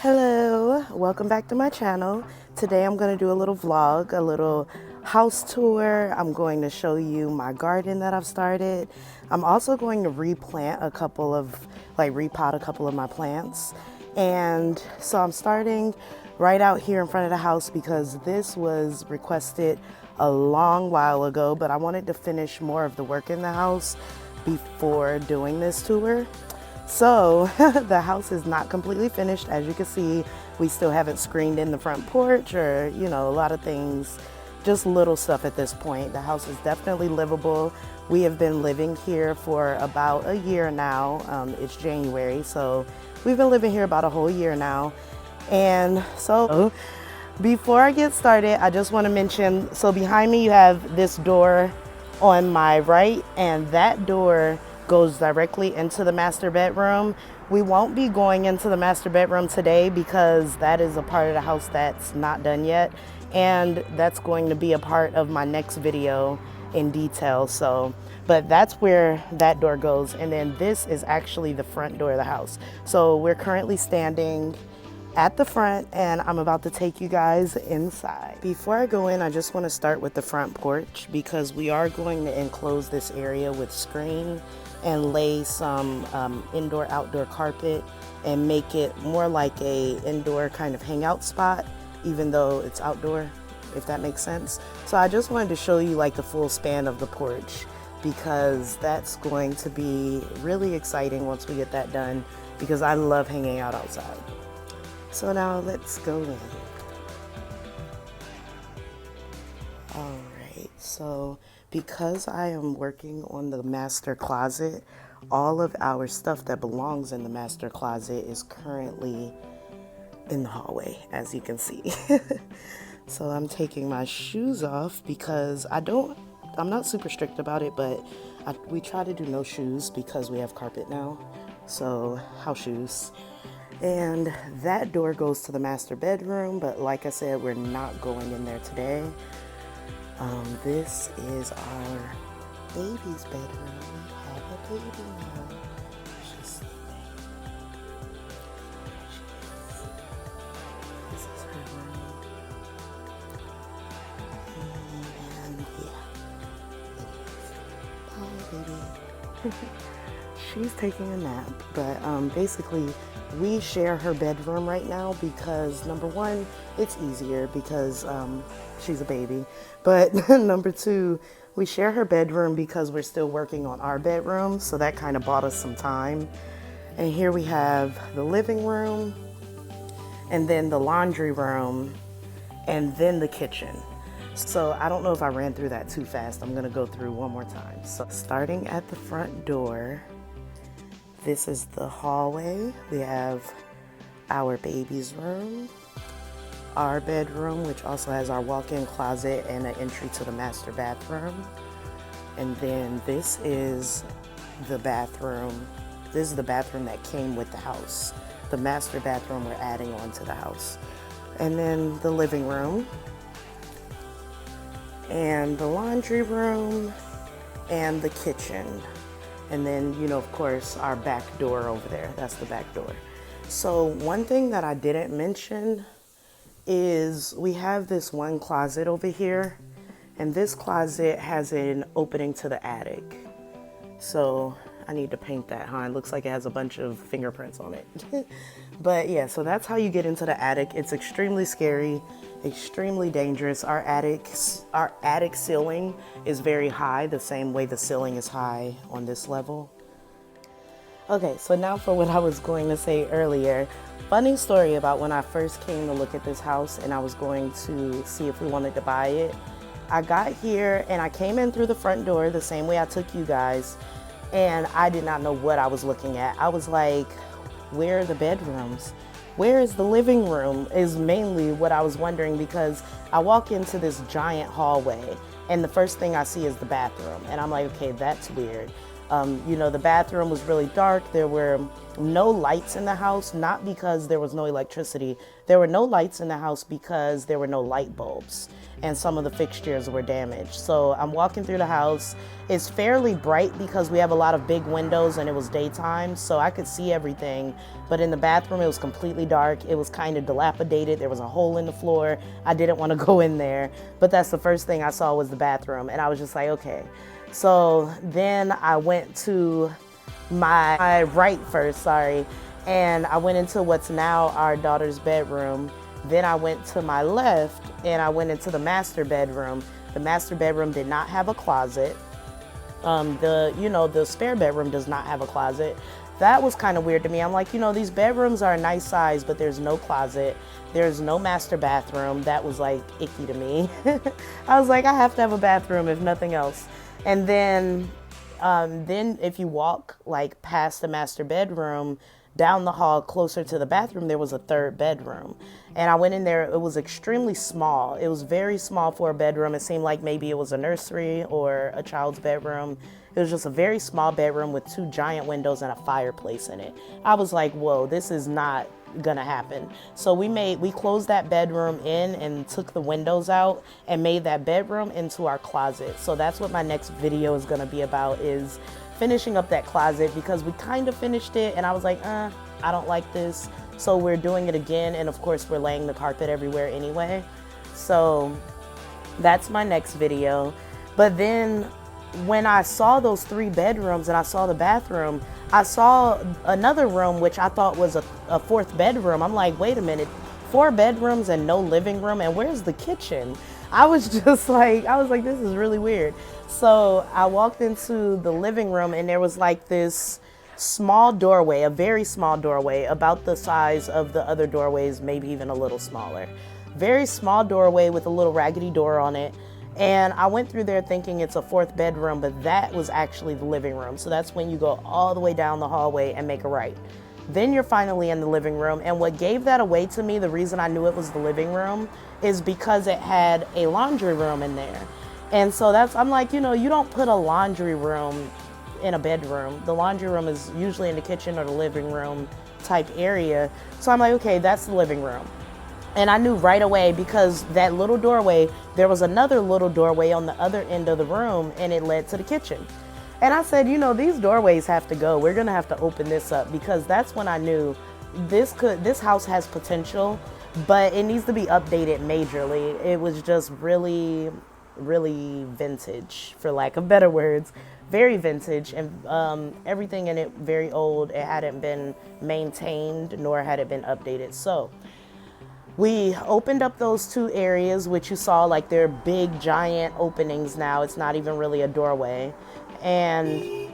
Hello, welcome back to my channel. Today I'm going to do a little vlog, a little house tour. I'm going to show you my garden that I've started. I'm also going to repot a couple of my plants. And so I'm starting right out here in front of the house because this was requested a long while ago, but I wanted to finish more of the work in the house before doing this tour. So the house is not completely finished. As you can see, we still haven't screened in the front porch or, a lot of things, just little stuff at this point. The house is definitely livable. We have been living here for about a year now. It's January, so we've been living here about a whole year now. And so before I get started, I just want to mention, so behind me you have this door on my right, and that door goes directly into the master bedroom. We won't be going into the master bedroom today because that is a part of the house that's not done yet, and that's going to be a part of my next video in detail. But that's where that door goes, and then this is actually the front door of the house. So we're currently standing at the front and I'm about to take you guys inside. Before I go in, I just want to start with the front porch because we are going to enclose this area with screen and lay some indoor-outdoor carpet and make it more like a indoor kind of hangout spot, even though it's outdoor, if that makes sense. So I just wanted to show you like the full span of the porch because that's going to be really exciting once we get that done because I love hanging out outside. So now let's go in. All right, so because I am working on the master closet, all of our stuff that belongs in the master closet is currently in the hallway, as you can see. So I'm taking my shoes off because I'm not super strict about it, but we try to do no shoes because we have carpet now. So house shoes. And that door goes to the master bedroom, but like I said, we're not going in there today. This is our baby's bedroom. We have a baby now. She's sleeping. This is her room. And yeah. Hi, baby. She's taking a nap, but basically we share her bedroom right now because number one, it's easier because she's a baby, but number two, we share her bedroom because we're still working on our bedroom, so that kind of bought us some time. And here we have the living room, and then the laundry room, and then the kitchen. So I don't know if I ran through that too fast. I'm gonna go through one more time. So starting at the front door, this is the hallway. We have our baby's room, our bedroom, which also has our walk-in closet and an entry to the master bathroom. And then this is the bathroom. This is the bathroom that came with the house. The master bathroom we're adding on to the house. And then the living room, and the laundry room, and the kitchen. And then, of course, our back door over there. That's the back door. So one thing that I didn't mention is we have this one closet over here, and this closet has an opening to the attic. So I need to paint that, huh? It looks like it has a bunch of fingerprints on it. But yeah, so that's how you get into the attic. It's extremely scary, extremely dangerous. Our attic ceiling is very high, the same way the ceiling is high on this level. Okay, so now for what I was going to say earlier. Funny story about when I first came to look at this house and I was going to see if we wanted to buy it. I got here and I came in through the front door the same way I took you guys, and I did not know what I was looking at. I was like, where are the bedrooms? Where is the living room is mainly what I was wondering, because I walk into this giant hallway and the first thing I see is the bathroom. And I'm like, okay, that's weird. You know, the bathroom was really dark. There were no lights in the house, not because there was no electricity. There were no lights in the house because there were no light bulbs, and some of the fixtures were damaged. So I'm walking through the house. It's fairly bright because we have a lot of big windows and it was daytime, so I could see everything. But in the bathroom, it was completely dark. It was kind of dilapidated. There was a hole in the floor. I didn't want to go in there, but that's the first thing I saw was the bathroom, and I was just like, okay. So then I went to my right first, and I went into what's now our daughter's bedroom. Then I went to my left and I went into the master bedroom. The master bedroom did not have a closet. The spare bedroom does not have a closet. That was kind of weird to me. I'm like, these bedrooms are a nice size, but there's no closet. There's no master bathroom. That was like icky to me. I was like, I have to have a bathroom if nothing else. And then if you walk like past the master bedroom, down the hall closer to the bathroom, there was a third bedroom. And I went in there. It was extremely small. It was very small for a bedroom. It seemed like maybe it was a nursery or a child's bedroom. It was just a very small bedroom with 2 giant windows and a fireplace in it. I was like, whoa, this is not gonna happen. So we closed that bedroom in and took the windows out and made that bedroom into our closet. So that's what my next video is gonna be about, is finishing up that closet, because we kind of finished it and I was like, I don't like this. So we're doing it again, and of course we're laying the carpet everywhere anyway. So that's my next video. But then when I saw those 3 bedrooms and I saw the bathroom, I saw another room which I thought was a 4th bedroom. I'm like, wait a minute, 4 bedrooms and no living room, and where's the kitchen? I was like, this is really weird. So I walked into the living room and there was like this small doorway, a very small doorway, about the size of the other doorways, maybe even a little smaller. Very small doorway with a little raggedy door on it. And I went through there thinking it's a 4th bedroom, but that was actually the living room. So that's when you go all the way down the hallway and make a right. Then you're finally in the living room. And what gave that away to me, the reason I knew it was the living room, is because it had a laundry room in there. And so I'm like, you don't put a laundry room in a bedroom. The laundry room is usually in the kitchen or the living room type area. So I'm like, okay, that's the living room. And I knew right away, because that little doorway, there was another little doorway on the other end of the room, and it led to the kitchen. And I said, these doorways have to go. We're gonna have to open this up, because that's when I knew this house has potential, but it needs to be updated majorly. It was just really, really vintage, for lack of better words. Very vintage, and everything in it very old. It hadn't been maintained, nor had it been updated. So we opened up those 2 areas, which you saw, like, they're big, giant openings now. It's not even really a doorway. And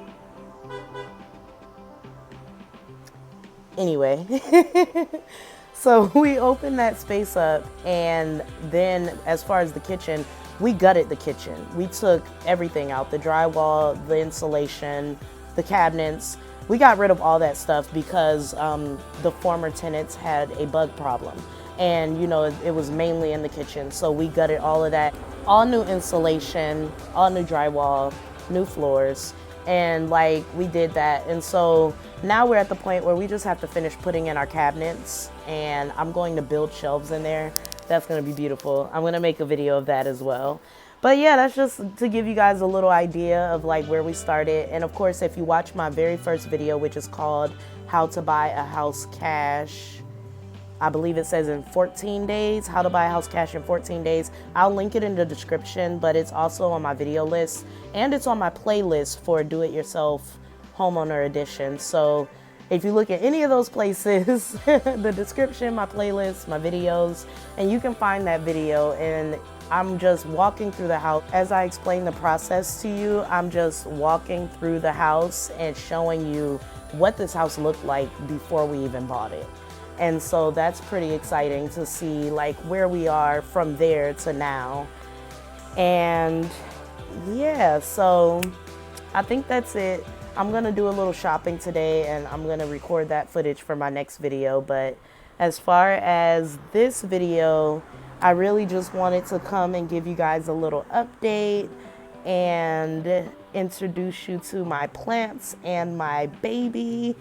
anyway, so we opened that space up, and then as far as the kitchen, we gutted the kitchen. We took everything out, the drywall, the insulation, the cabinets. We got rid of all that stuff because the former tenants had a bug problem. And it was mainly in the kitchen. So we gutted all of that. All new insulation, all new drywall, new floors. And we did that. And so now we're at the point where we just have to finish putting in our cabinets, and I'm going to build shelves in there. That's going to be beautiful. I'm going to make a video of that as well. But yeah, that's just to give you guys a little idea of where we started. And of course, if you watch my very first video, which is called How to Buy a House Cash, I believe it says in 14 days, how to buy a house cash in 14 days. I'll link it in the description, but it's also on my video list, and it's on my playlist for do-it-yourself homeowner edition. So if you look at any of those places, the description, my playlist, my videos, and you can find that video. And I'm just walking through the house. As I explain the process to you, I'm just walking through the house and showing you what this house looked like before we even bought it. And so that's pretty exciting to see where we are from there to now. And yeah, so I think that's it. I'm gonna do a little shopping today, and I'm gonna record that footage for my next video. But as far as this video, I really just wanted to come and give you guys a little update and introduce you to my plants and my baby.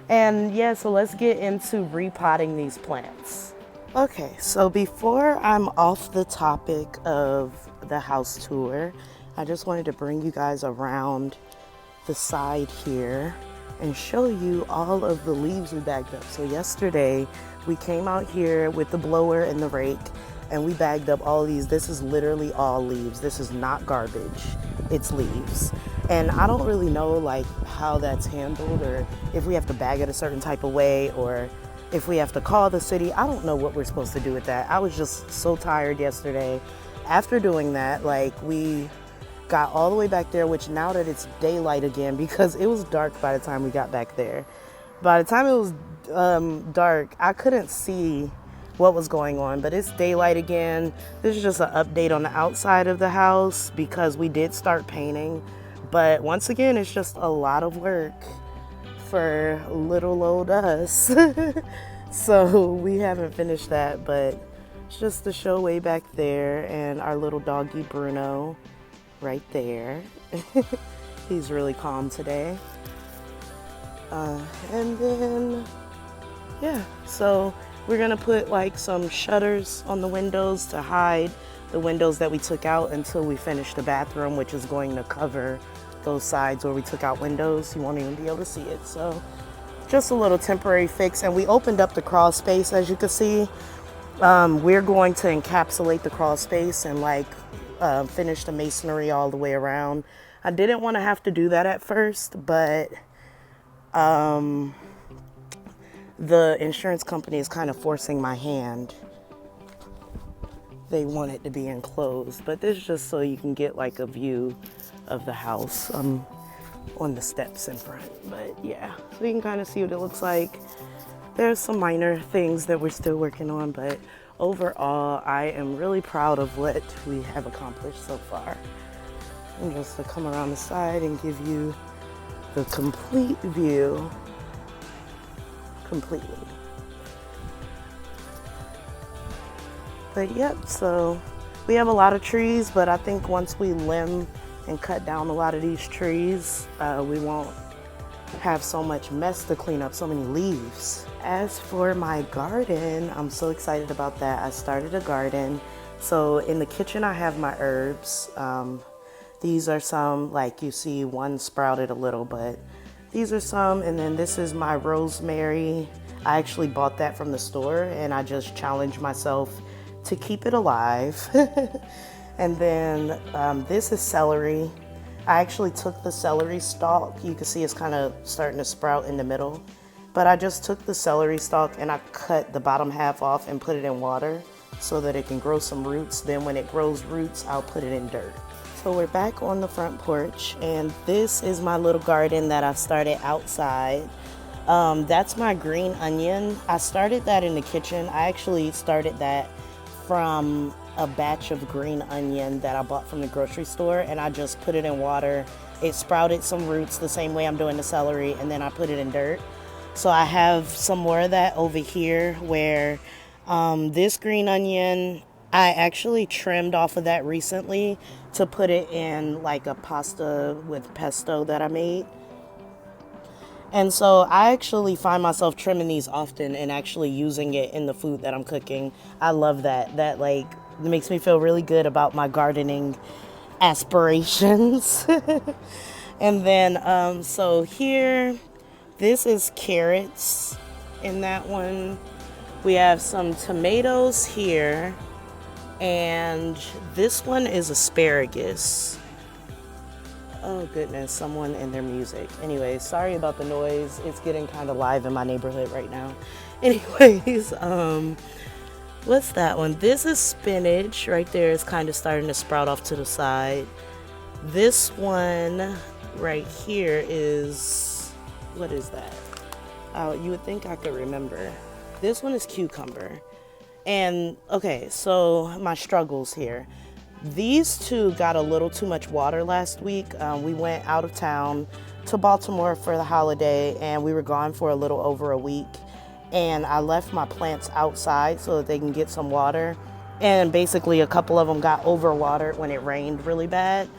And yeah, so let's get into repotting these plants. Okay, so before I'm off the topic of the house tour, I just wanted to bring you guys around the side here and show you all of the leaves we bagged up. So yesterday we came out here with the blower and the rake and we bagged up all these. This is literally all leaves. This is not garbage, it's leaves. And I don't really know like how that's handled, or if we have to bag it a certain type of way, or if we have to call the city. I don't know what we're supposed to do with that. I was just so tired yesterday. After doing that, like, we got all the way back there, which now that it's daylight again, because it was dark by the time we got back there. By the time it was dark, I couldn't see what was going on, but it's daylight again. This is just an update on the outside of the house because we did start painting. But once again, it's just a lot of work for little old us. So we haven't finished that, but it's just the show way back there, and our little doggy Bruno right there. He's really calm today. And then, yeah, so we're gonna put like some shutters on the windows to hide the windows that we took out until we finish the bathroom, which is going to cover those sides where we took out windows. You won't even be able to see it. So just a little temporary fix. And we opened up the crawl space, as you can see. We're going to encapsulate the crawl space and like finish the masonry all the way around. I didn't want to have to do that at first, but the insurance company is kind of forcing my hand. They want it to be enclosed, but this is just so you can get like a view of the house on the steps in front. But yeah, so you can kind of see what it looks like. There's some minor things that we're still working on, but overall, I am really proud of what we have accomplished so far. And just to come around the side and give you the complete view, completely. But yep, so we have a lot of trees, but I think once we limb and cut down a lot of these trees, we won't have so much mess to clean up, so many leaves. As for my garden, I'm so excited about that. I started a garden. So in the kitchen, I have my herbs. These are some, like you see, one sprouted a little, but these are some. And then this is my rosemary. I actually bought that from the store, and I just challenged myself to keep it alive. And then this is celery. I actually took the celery stalk. You can see it's kind of starting to sprout in the middle. But I just took the celery stalk and I cut the bottom half off and put it in water so that it can grow some roots. Then when it grows roots, I'll put it in dirt. So we're back on the front porch, and this is my little garden that I've started outside. That's my green onion. I started that in the kitchen. I actually started that from a batch of green onion that I bought from the grocery store, and I just put it in water. It sprouted some roots the same way I'm doing the celery, and then I put it in dirt. So I have some more of that over here where this green onion, I actually trimmed off of that recently to put it in like a pasta with pesto that I made. And so I actually find myself trimming these often and actually using it in the food that I'm cooking. I love that. That like makes me feel really good about my gardening aspirations. And then, so here, this is carrots in that one. We have some tomatoes here. And this one is asparagus. Oh goodness, someone and their music. Anyways, sorry about the noise. It's getting kind of live in my neighborhood right now. Anyways, what's that one? This is spinach right there. It's kind of starting to sprout off to the side. This one right here is, what is that? You would think I could remember. This one is cucumber. And okay, so my struggles here. These two got a little too much water last week. We went out of town to Baltimore for the holiday, and we were gone for a little over a week. And I left my plants outside so that they can get some water. And basically a couple of them got overwatered when it rained really bad.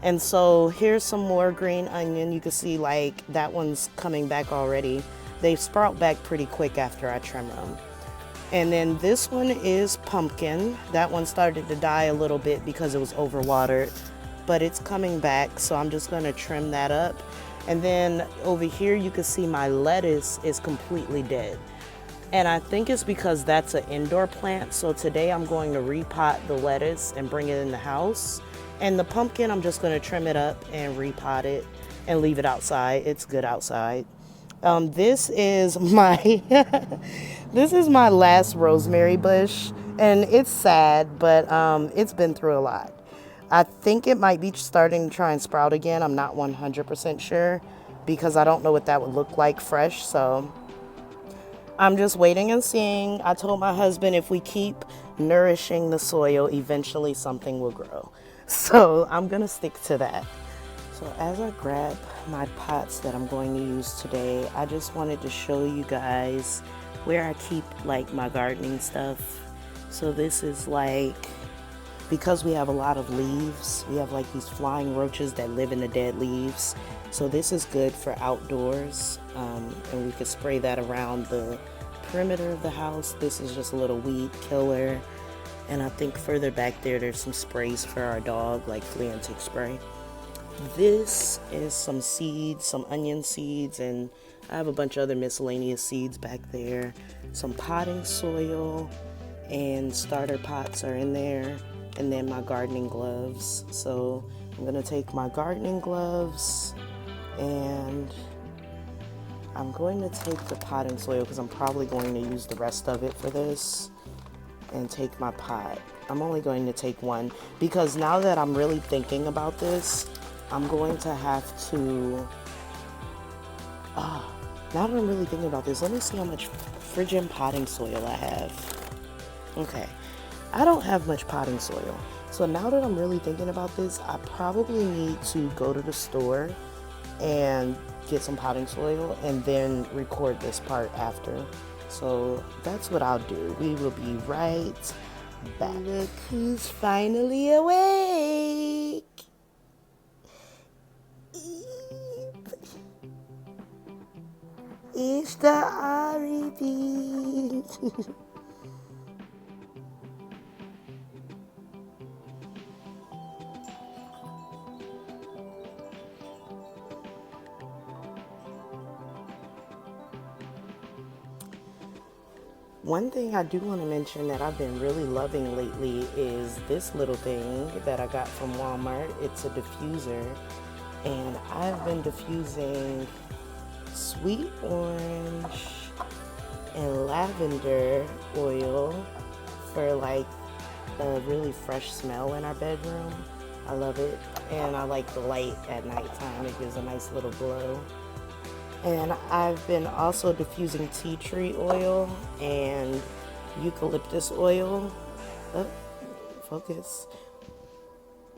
And so here's some more green onion. You can see like that one's coming back already. They sprout back pretty quick after I trim them. And then this one is pumpkin. That one started to die a little bit because it was overwatered, but it's coming back, so I'm just gonna trim that up. And then over here you can see my lettuce is completely dead. And I think it's because that's an indoor plant. So today I'm going to repot the lettuce and bring it in the house. And the pumpkin, I'm just going to trim it up and repot it and leave it outside. It's good outside. This is my this is my last rosemary bush, and it's sad, but it's been through a lot. I think it might be starting to try and sprout again. I'm not 100% sure because I don't know what that would look like fresh. So I'm just waiting and seeing. I told my husband if we keep nourishing the soil, eventually something will grow. So I'm gonna stick to that. So as I grab my pots that I'm going to use today, I just wanted to show you guys where I keep like my gardening stuff. So this is like, because we have a lot of leaves, we have like these flying roaches that live in the dead leaves. So this is good for outdoors, and we could spray that around the perimeter of the house. This is just a little weed killer. And I think further back there, there's some sprays for our dog, like flea and tick spray. This is some seeds, some onion seeds, and I have a bunch of other miscellaneous seeds back there. Some potting soil and starter pots are in there, and then my gardening gloves. So I'm gonna take my gardening gloves and I'm going to take the potting soil because I'm probably going to use the rest of it for this, and take my pot. I'm only going to take one because now that I'm really thinking about this, I'm going to have to, now that I'm really thinking about this, let me see how much friggin' potting soil I have. Okay, I don't have much potting soil. So now that I'm really thinking about this, I probably need to go to the store and get some potting soil and then record this part after. So that's what I'll do. We will be right back. Look who's finally awake. It's the R.E.P. One thing I do want to mention that I've been really loving lately is this little thing that I got from Walmart. It's a diffuser, and I've been diffusing sweet orange and lavender oil for like a really fresh smell in our bedroom. I love it, and I like the light at nighttime. It gives a nice little glow. And I've been also diffusing tea tree oil and eucalyptus oil. Focus.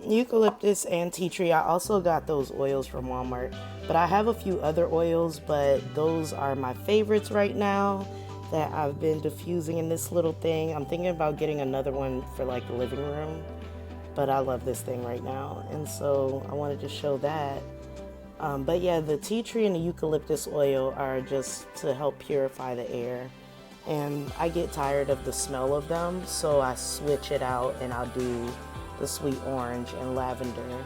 Eucalyptus and tea tree. I also got those oils from Walmart, but I have a few other oils, but those are my favorites right now that I've been diffusing in this little thing. I'm thinking about getting another one for like the living room, but I love this thing right now, and so I wanted to show that. But yeah, the tea tree and the eucalyptus oil are just to help purify the air. And I get tired of the smell of them, so I switch it out and I'll do the sweet orange and lavender,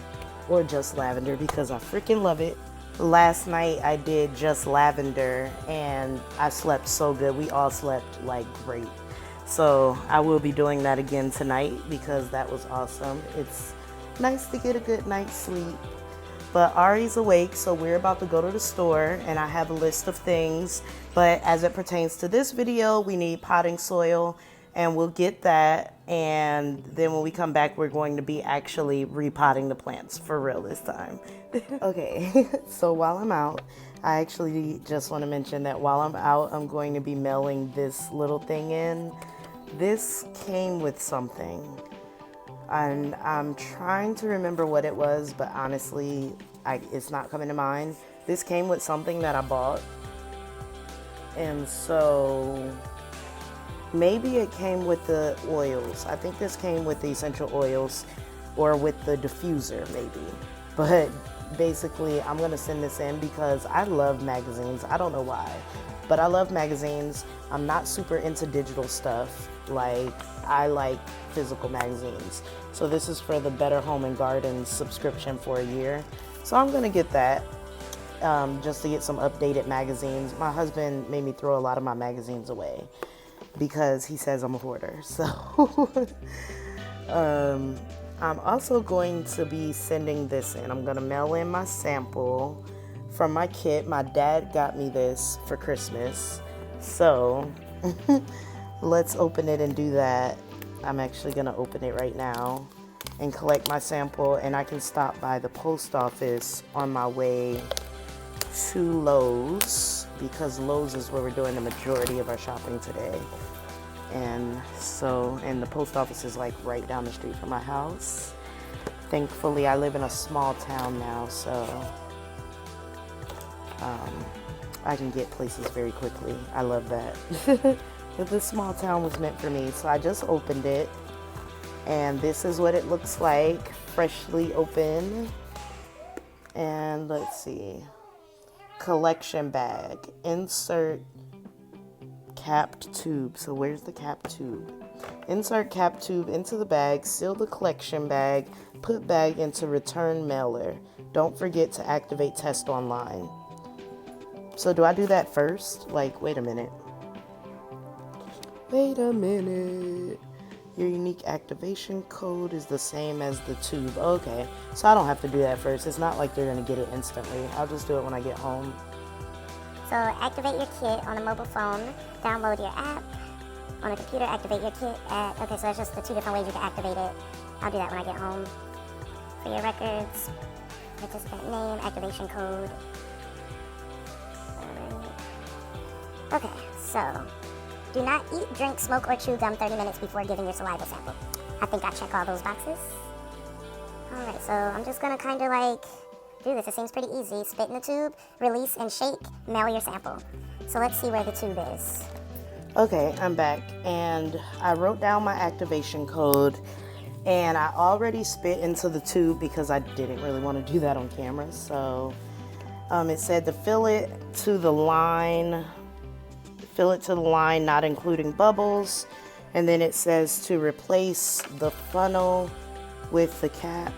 or just lavender because I freaking love it. Last night I did just lavender and I slept so good. We all slept like great. So I will be doing that again tonight because that was awesome. It's nice to get a good night's sleep. But Ari's awake, so we're about to go to the store, and I have a list of things. But as it pertains to this video, we need potting soil, and we'll get that. And then when we come back, we're going to be actually repotting the plants for real this time. Okay, so while I'm out, I actually just want to mention that while I'm out, I'm going to be mailing this little thing in. This came with something. And I'm trying to remember what it was, but honestly, it's not coming to mind. This came with something that I bought, and so Maybe it came with the oils. I think this came with the essential oils or with the diffuser maybe. But basically I'm gonna send this in because I love magazines. I don't know why, but I love magazines. I'm not super into digital stuff. Like, I like physical magazines. So this is for the Better Home and Garden subscription for a year. So I'm gonna get that just to get some updated magazines. My husband made me throw a lot of my magazines away because he says I'm a hoarder. So I'm also going to be sending this in. I'm gonna mail in my sample from my kit. My dad got me this for Christmas. So let's open it and do that. I'm actually gonna open it right now and collect my sample, and I can stop by the post office on my way to Lowe's because Lowe's is where we're doing the majority of our shopping today. And the post office is like right down the street from my house. Thankfully, I live in a small town now, so I can get places very quickly. I love that. But this small town was meant for me, so I just opened it. And this is what it looks like, freshly open. And let's see. Collection bag. Insert capped tube. So where's the capped tube? Insert capped tube into the bag, seal the collection bag, put bag into return mailer. Don't forget to activate test online. So do I do that first? Like, wait a minute. Wait a minute. Your unique activation code is the same as the tube. Okay, so I don't have to do that first. It's not like they're gonna get it instantly. I'll just do it when I get home. So activate your kit on a mobile phone, download your app. On a computer, activate your kit at, okay, so that's just the two different ways you can activate it. I'll do that when I get home. For your records, participant name, activation code. Okay, so do not eat, drink, smoke, or chew gum 30 minutes before giving your saliva sample. I think I check all those boxes. Alright, so I'm just gonna kind of like do this. It seems pretty easy. Spit in the tube, release and shake, mail your sample. So let's see where the tube is. Okay, I'm back, and I wrote down my activation code, and I already spit into the tube because I didn't really want to do that on camera. So it said to fill it to the line, not including bubbles. And then it says to replace the funnel with the cap.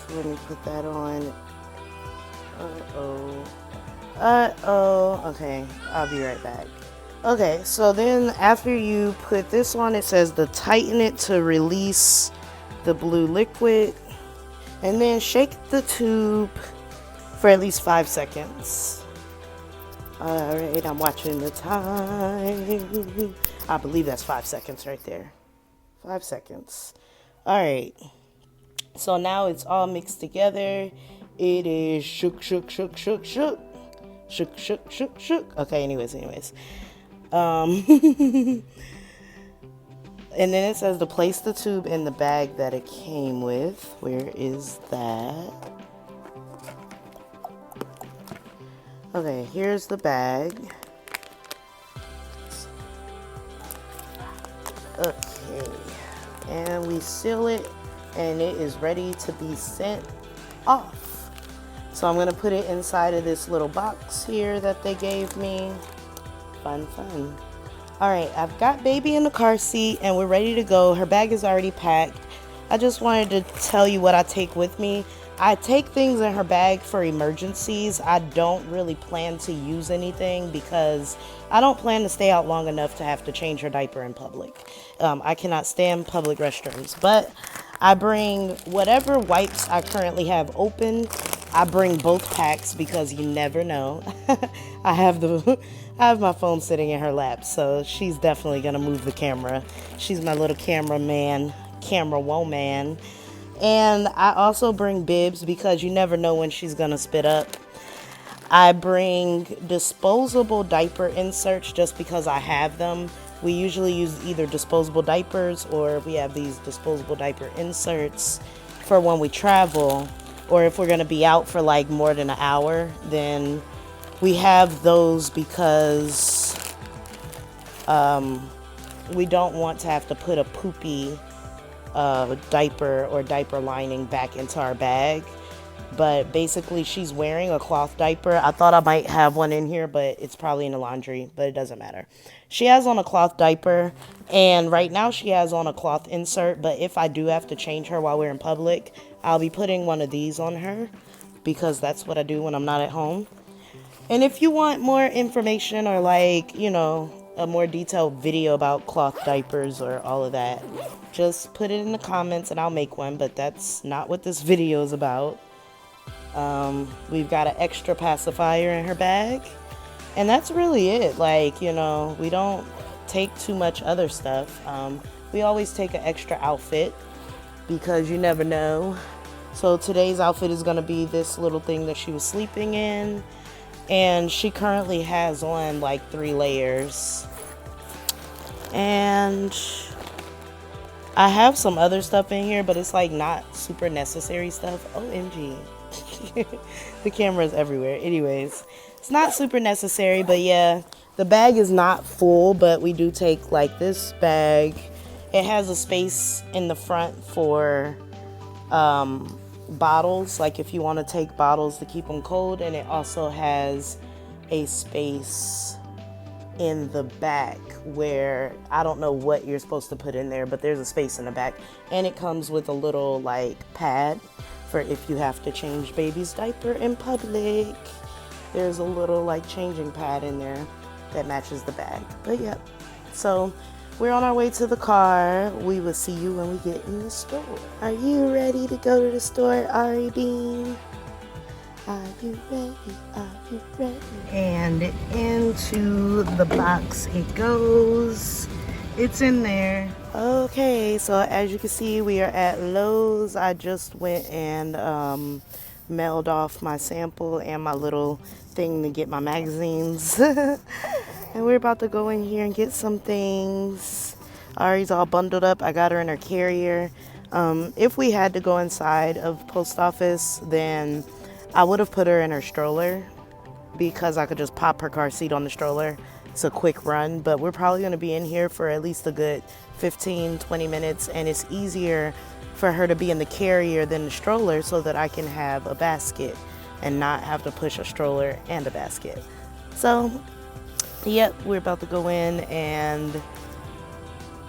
So let me put that on. Okay, I'll be right back. Okay, so then after you put this on, it says to tighten it to release the blue liquid. And then shake the tube for at least 5 seconds. Alright, I'm watching the time. I believe that's 5 seconds right there. 5 seconds. Alright. So now it's all mixed together. It is shook, shook, shook, shook, shook. Shook, shook, shook, shook. Okay, anyways. And then it says to place the tube in the bag that it came with. Where is that? Okay, here's the bag. Okay, and we seal it, and it is ready to be sent off. So I'm gonna put it inside of this little box here that they gave me. Fun. All right, I've got baby in the car seat, and we're ready to go. Her bag is already packed. I just wanted to tell you what I take with me. I take things in her bag for emergencies. I don't really plan to use anything because I don't plan to stay out long enough to have to change her diaper in public. I cannot stand public restrooms, but I bring whatever wipes I currently have open. I bring both packs because you never know. I have my phone sitting in her lap, so she's definitely gonna move the camera. She's my little camera woman. And I also bring bibs because you never know when she's gonna spit up. I bring disposable diaper inserts just because I have them. We usually use either disposable diapers or we have these disposable diaper inserts for when we travel, or if we're gonna be out for like more than an hour, then we have those because We don't want to have to put a poopy diaper or diaper lining back into our bag. But basically she's wearing a cloth diaper. I thought I might have one in here, but it's probably in the laundry, but it doesn't matter. She has on a cloth diaper, and right now she has on a cloth insert, but if I do have to change her while we're in public, I'll be putting one of these on her because that's what I do when I'm not at home. And if you want more information or like, you know, a more detailed video about cloth diapers or all of that, just put it in the comments and I'll make one, but that's not what this video is about. We've got an extra pacifier in her bag, and that's really it. Like, you know, we don't take too much other stuff. We always take an extra outfit because you never know. So today's outfit is going to be this little thing that she was sleeping in, and she currently has on like 3 layers. And I have some other stuff in here, but it's like not super necessary stuff. OMG. The camera is everywhere. Anyways, it's not super necessary, but yeah, the bag is not full, but we do take like this bag. It has a space in the front for bottles, like if you want to take bottles to keep them cold, and it also has a space in the back where I don't know what you're supposed to put in there, but there's a space in the back, and it comes with a little like pad for if you have to change baby's diaper in public. There's a little like changing pad in there that matches the bag. But yeah, so we're on our way to the car. We will see you when we get in the store. Are you ready to go to the store, Ari Bean? Are you ready? Are you ready? And into the box it goes. It's in there. Okay, so as you can see, we are at Lowe's. I just went and mailed off my sample and my little thing to get my magazines. And we're about to go in here and get some things. Ari's all bundled up. I got her in her carrier. If we had to go inside of post office, then I would have put her in her stroller because I could just pop her car seat on the stroller. It's a quick run, but we're probably going to be in here for at least a good 15-20 minutes, and it's easier for her to be in the carrier than the stroller so that I can have a basket and not have to push a stroller and a basket. So yep, we're about to go in and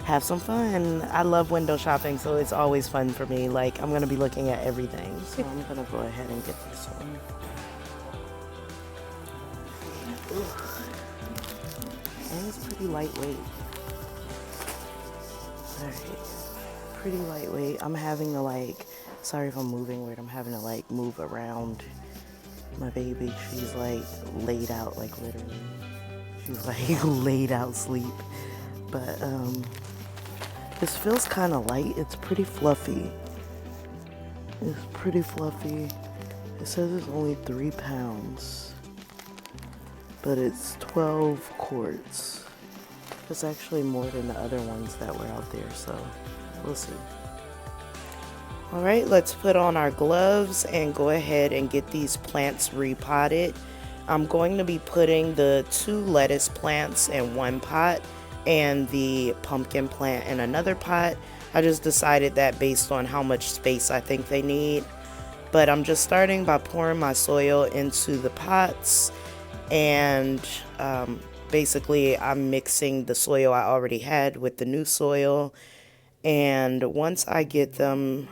have some fun. I love window shopping, so it's always fun for me. Like, I'm going to be looking at everything, so I'm going to go ahead and get this one. And it's pretty lightweight. Alright, pretty lightweight. I'm having to like, sorry if I'm moving weird, I'm having to like move around my baby. She's like laid out, like literally. She's like laid out sleep. But this feels kind of light. It's pretty fluffy. It's pretty fluffy. It says it's only 3 pounds. But it's 12 quarts. It's actually more than the other ones that were out there, so we'll see. All right, let's put on our gloves and go ahead and get these plants repotted. I'm going to be putting the 2 lettuce plants in one pot and the pumpkin plant in another pot. I just decided that based on how much space I think they need. But I'm just starting by pouring my soil into the pots, and basically I'm mixing the soil I already had with the new soil. And once I get them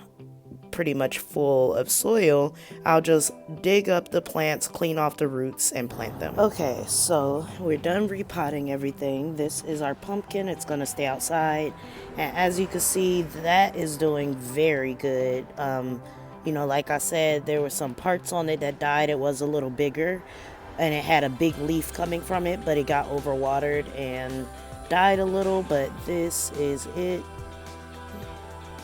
pretty much full of soil, I'll just dig up the plants, clean off the roots, and plant them. Okay, so we're done repotting everything. This is our pumpkin. It's gonna stay outside, and as you can see, that is doing very good. You know, like I said, there were some parts on it that died. It was a little bigger and it had a big leaf coming from it, but it got overwatered and died a little. But this is it.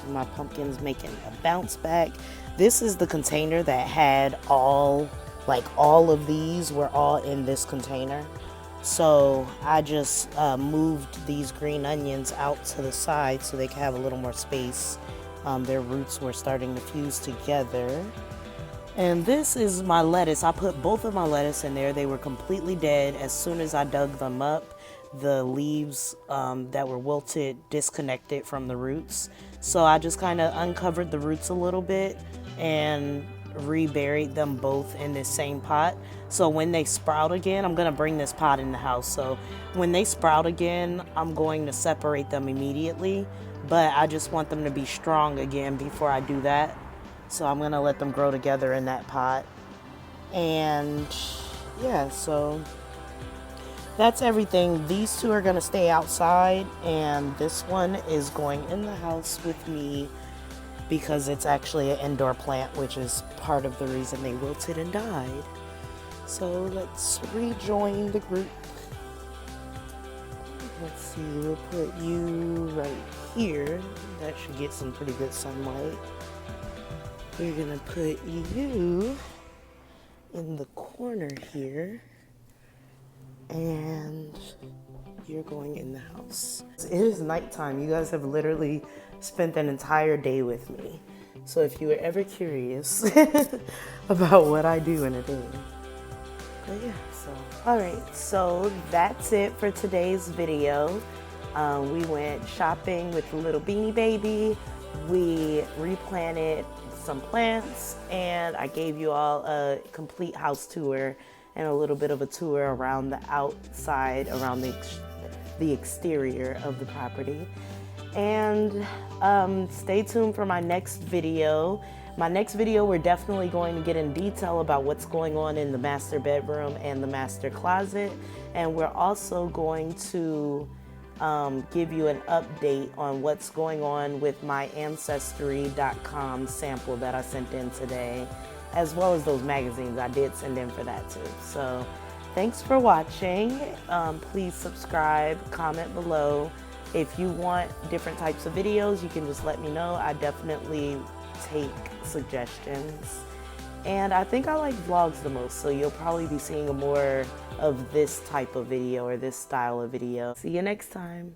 My pumpkin's making a bounce back. This is the container that had all of these were all in this container. So I just moved these green onions out to the side so they can have a little more space. Their roots were starting to fuse together. And this is my lettuce. I put both of my lettuce in there. They were completely dead as soon as I dug them up. the leaves that were wilted disconnected from the roots. So I just kind of uncovered the roots a little bit and reburied them both in this same pot. So when they sprout again, I'm gonna bring this pot in the house. So when they sprout again, I'm going to separate them immediately, but I just want them to be strong again before I do that. So I'm gonna let them grow together in that pot. And yeah, so that's everything. These two are gonna stay outside, and this one is going in the house with me because it's actually an indoor plant, which is part of the reason they wilted and died. So let's rejoin the group. Let's see, we'll put you right here. That should get some pretty good sunlight. We're gonna put you in the corner here, and you're going in the house. It is nighttime. You guys have literally spent an entire day with me. So if you were ever curious about what I do in a day. But yeah, all right, so that's it for today's video. We went shopping with the little beanie baby. We replanted some plants, and I gave you all a complete house tour and a little bit of a tour around the outside, around the exterior of the property. And stay tuned for my next video. My next video, we're definitely going to get in detail about what's going on in the master bedroom and the master closet. And we're also going to give you an update on what's going on with my Ancestry.com sample that I sent in today, as well as those magazines I did send in for that too. So thanks for watching. Please subscribe, comment below. If you want different types of videos, you can just let me know. I definitely take suggestions. And I think I like vlogs the most, so you'll probably be seeing more of this type of video or this style of video. See you next time.